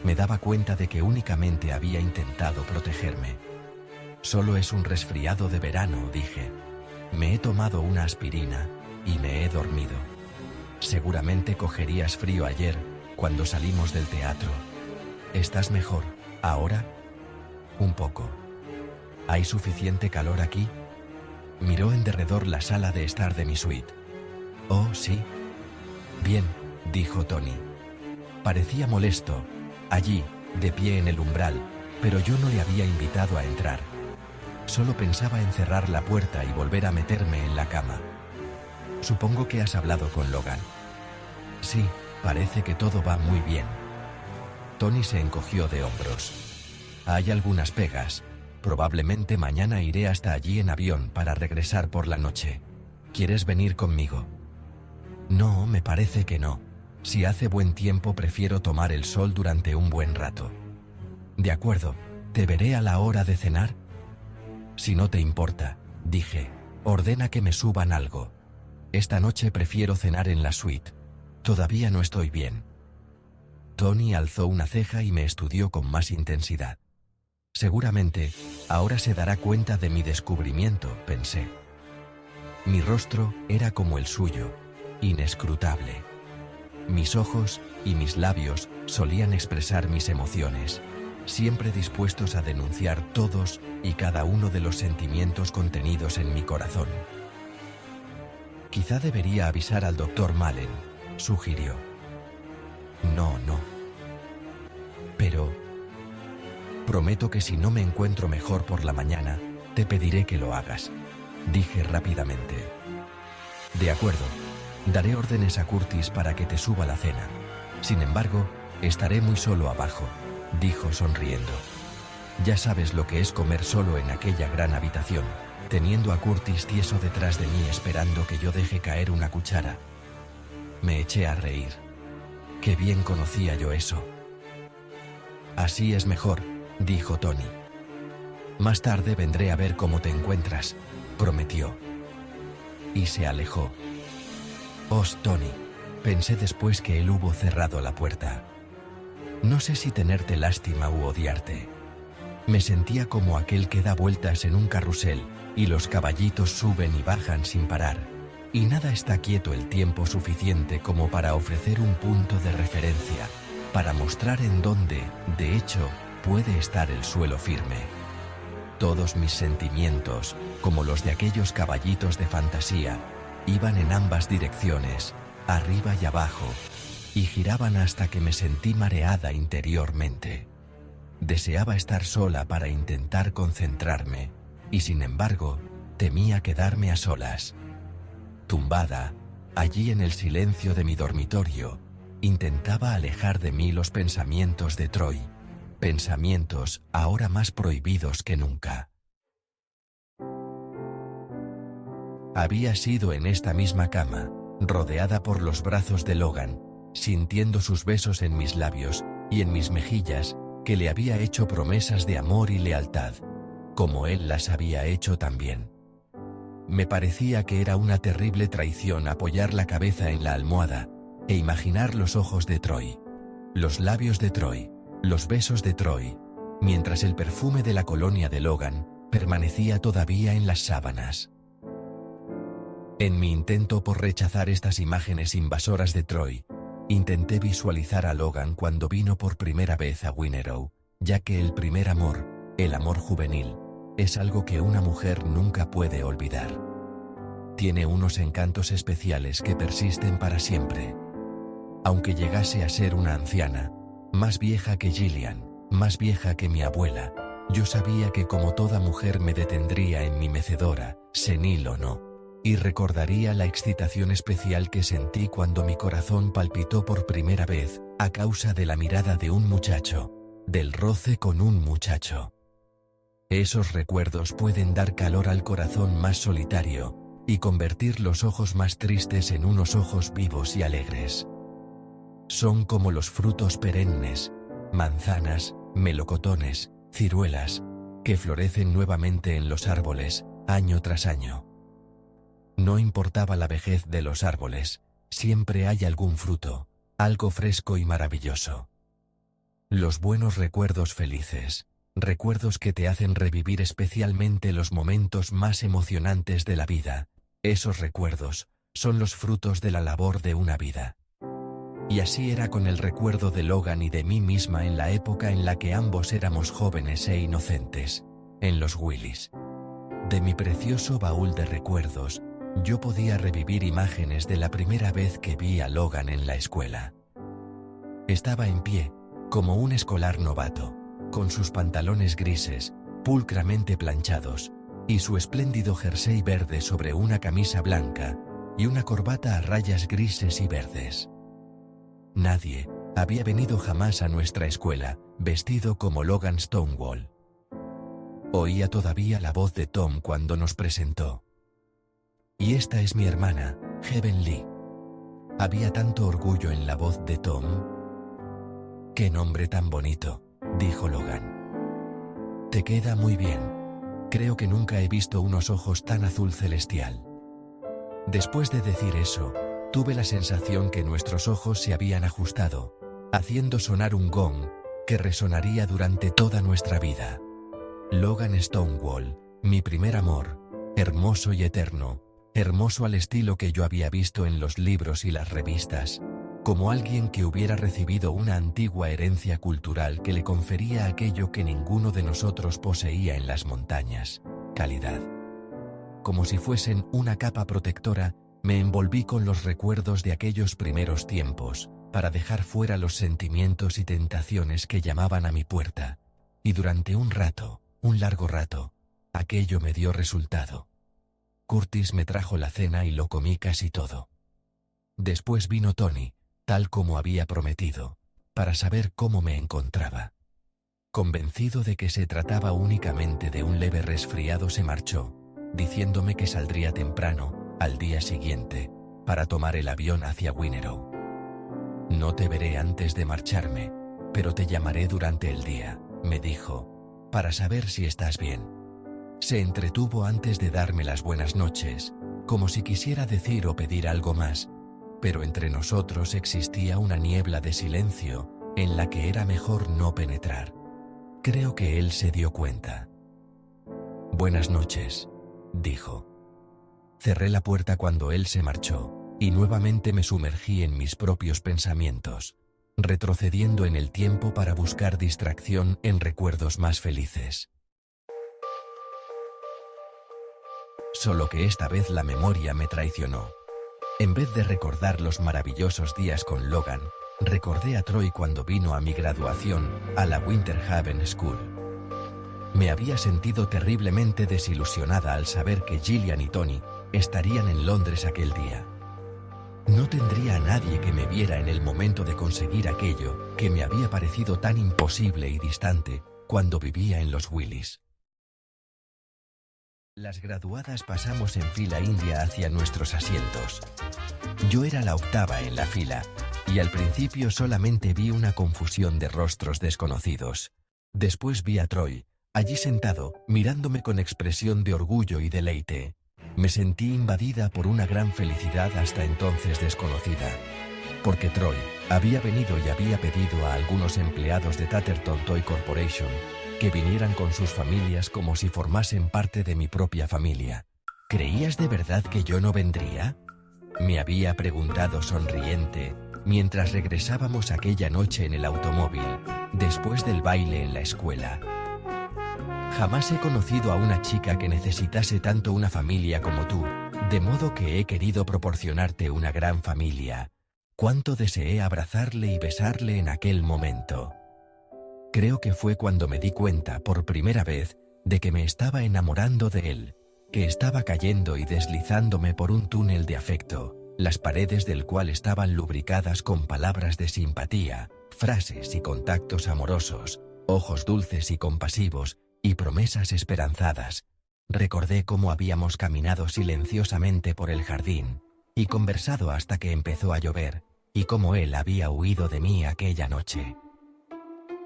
me daba cuenta de que únicamente había intentado protegerme. Solo es un resfriado de verano, dije. Me he tomado una aspirina y me he dormido. Seguramente cogerías frío ayer cuando salimos del teatro. ¿Estás mejor ahora? Un poco. ¿Hay suficiente calor aquí? Miró en derredor la sala de estar de mi suite. Oh, sí. Bien, dijo Tony. Parecía molesto, allí, de pie en el umbral, pero yo no le había invitado a entrar. Solo pensaba en cerrar la puerta y volver a meterme en la cama. Supongo que has hablado con Logan. Sí, parece que todo va muy bien. Tony se encogió de hombros. Hay algunas pegas. Probablemente mañana iré hasta allí en avión para regresar por la noche. ¿Quieres venir conmigo? No, me parece que no. Si hace buen tiempo prefiero tomar el sol durante un buen rato. De acuerdo, ¿te veré a la hora de cenar? Si no te importa, dije, ordena que me suban algo. Esta noche prefiero cenar en la suite. Todavía no estoy bien. Tony alzó una ceja y me estudió con más intensidad. Seguramente, ahora se dará cuenta de mi descubrimiento, pensé. Mi rostro era como el suyo, inescrutable. Mis ojos y mis labios solían expresar mis emociones, siempre dispuestos a denunciar todos y cada uno de los sentimientos contenidos en mi corazón. Quizá debería avisar al Dr. Malen, sugirió. No. Pero... prometo que si no me encuentro mejor por la mañana, te pediré que lo hagas, dije rápidamente. De acuerdo, daré órdenes a Curtis para que te suba la cena. Sin embargo, estaré muy solo abajo, dijo sonriendo. Ya sabes lo que es comer solo en aquella gran habitación, teniendo a Curtis tieso detrás de mí esperando que yo deje caer una cuchara. Me eché a reír. Qué bien conocía yo eso. Así es mejor, dijo Tony. Más tarde vendré a ver cómo te encuentras, prometió. Y se alejó. Tony, pensé después que él hubo cerrado la puerta. No sé si tenerte lástima u odiarte. Me sentía como aquel que da vueltas en un carrusel, y los caballitos suben y bajan sin parar, y nada está quieto el tiempo suficiente como para ofrecer un punto de referencia, para mostrar en dónde, de hecho, puede estar el suelo firme. Todos mis sentimientos, como los de aquellos caballitos de fantasía, iban en ambas direcciones, arriba y abajo, y giraban hasta que me sentí mareada interiormente. Deseaba estar sola para intentar concentrarme, y sin embargo, temía quedarme a solas. Tumbada, allí en el silencio de mi dormitorio, intentaba alejar de mí los pensamientos de Troy, pensamientos ahora más prohibidos que nunca. Había sido en esta misma cama, rodeada por los brazos de Logan, sintiendo sus besos en mis labios y en mis mejillas, que le había hecho promesas de amor y lealtad, como él las había hecho también. Me parecía que era una terrible traición apoyar la cabeza en la almohada e imaginar los ojos de Troy, los labios de Troy, los besos de Troy, mientras el perfume de la colonia de Logan permanecía todavía en las sábanas. En mi intento por rechazar estas imágenes invasoras de Troy, intenté visualizar a Logan cuando vino por primera vez a Winnerow, ya que el primer amor, el amor juvenil, es algo que una mujer nunca puede olvidar. Tiene unos encantos especiales que persisten para siempre. Aunque llegase a ser una anciana, más vieja que Gillian, más vieja que mi abuela, yo sabía que como toda mujer me detendría en mi mecedora, senil o no, y recordaría la excitación especial que sentí cuando mi corazón palpitó por primera vez, a causa de la mirada de un muchacho, del roce con un muchacho. Esos recuerdos pueden dar calor al corazón más solitario, y convertir los ojos más tristes en unos ojos vivos y alegres. Son como los frutos perennes, manzanas, melocotones, ciruelas, que florecen nuevamente en los árboles, año tras año. No importaba la vejez de los árboles, siempre hay algún fruto, algo fresco y maravilloso. Los buenos recuerdos felices, recuerdos que te hacen revivir especialmente los momentos más emocionantes de la vida, esos recuerdos son los frutos de la labor de una vida. Y así era con el recuerdo de Logan y de mí misma en la época en la que ambos éramos jóvenes e inocentes, en los Willys. De mi precioso baúl de recuerdos, yo podía revivir imágenes de la primera vez que vi a Logan en la escuela. Estaba en pie, como un escolar novato, con sus pantalones grises, pulcramente planchados, y su espléndido jersey verde sobre una camisa blanca, y una corbata a rayas grises y verdes. Nadie había venido jamás a nuestra escuela, vestido como Logan Stonewall. Oía todavía la voz de Tom cuando nos presentó. Y esta es mi hermana, Heaven Lee. Había tanto orgullo en la voz de Tom. «Qué nombre tan bonito», dijo Logan. «Te queda muy bien. Creo que nunca he visto unos ojos tan azul celestial». Después de decir eso, tuve la sensación que nuestros ojos se habían ajustado, haciendo sonar un gong que resonaría durante toda nuestra vida. Logan Stonewall, mi primer amor, hermoso y eterno, hermoso al estilo que yo había visto en los libros y las revistas, como alguien que hubiera recibido una antigua herencia cultural que le confería aquello que ninguno de nosotros poseía en las montañas, calidad. Como si fuesen una capa protectora, me envolví con los recuerdos de aquellos primeros tiempos, para dejar fuera los sentimientos y tentaciones que llamaban a mi puerta, y durante un rato, un largo rato, aquello me dio resultado. Curtis me trajo la cena y lo comí casi todo. Después vino Tony, tal como había prometido, para saber cómo me encontraba. Convencido de que se trataba únicamente de un leve resfriado, se marchó, diciéndome que saldría temprano, al día siguiente, para tomar el avión hacia Winnerow. «No te veré antes de marcharme, pero te llamaré durante el día», me dijo, «para saber si estás bien». Se entretuvo antes de darme las buenas noches, como si quisiera decir o pedir algo más, pero entre nosotros existía una niebla de silencio, en la que era mejor no penetrar. Creo que él se dio cuenta. «Buenas noches», dijo. Cerré la puerta cuando él se marchó, y nuevamente me sumergí en mis propios pensamientos, retrocediendo en el tiempo para buscar distracción en recuerdos más felices. Solo que esta vez la memoria me traicionó. En vez de recordar los maravillosos días con Logan, recordé a Troy cuando vino a mi graduación, a la Winter Haven School. Me había sentido terriblemente desilusionada al saber que Gillian y Tony estarían en Londres aquel día. No tendría a nadie que me viera en el momento de conseguir aquello que me había parecido tan imposible y distante cuando vivía en los Willys. Las graduadas pasamos en fila india hacia nuestros asientos. Yo era la octava en la fila, y al principio solamente vi una confusión de rostros desconocidos. Después vi a Troy, allí sentado, mirándome con expresión de orgullo y deleite. Me sentí invadida por una gran felicidad hasta entonces desconocida. Porque Troy había venido y había pedido a algunos empleados de Tatterton Toy Corporation que vinieran con sus familias como si formasen parte de mi propia familia. ¿Creías de verdad que yo no vendría?, me había preguntado sonriente mientras regresábamos aquella noche en el automóvil, después del baile en la escuela. Jamás he conocido a una chica que necesitase tanto una familia como tú, de modo que he querido proporcionarte una gran familia. Cuánto deseé abrazarle y besarle en aquel momento. Creo que fue cuando me di cuenta por primera vez de que me estaba enamorando de él, que estaba cayendo y deslizándome por un túnel de afecto, las paredes del cual estaban lubricadas con palabras de simpatía, frases y contactos amorosos, ojos dulces y compasivos, y promesas esperanzadas. Recordé cómo habíamos caminado silenciosamente por el jardín, y conversado hasta que empezó a llover, y cómo él había huido de mí aquella noche.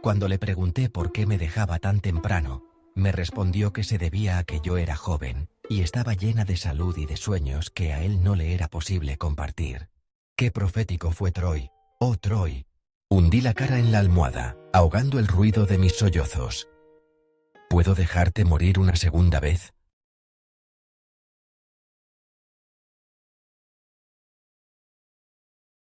Cuando le pregunté por qué me dejaba tan temprano, me respondió que se debía a que yo era joven, y estaba llena de salud y de sueños que a él no le era posible compartir. ¡Qué profético fue Troy! ¡Oh, Troy! Hundí la cara en la almohada, ahogando el ruido de mis sollozos. ¿Puedo dejarte morir una segunda vez?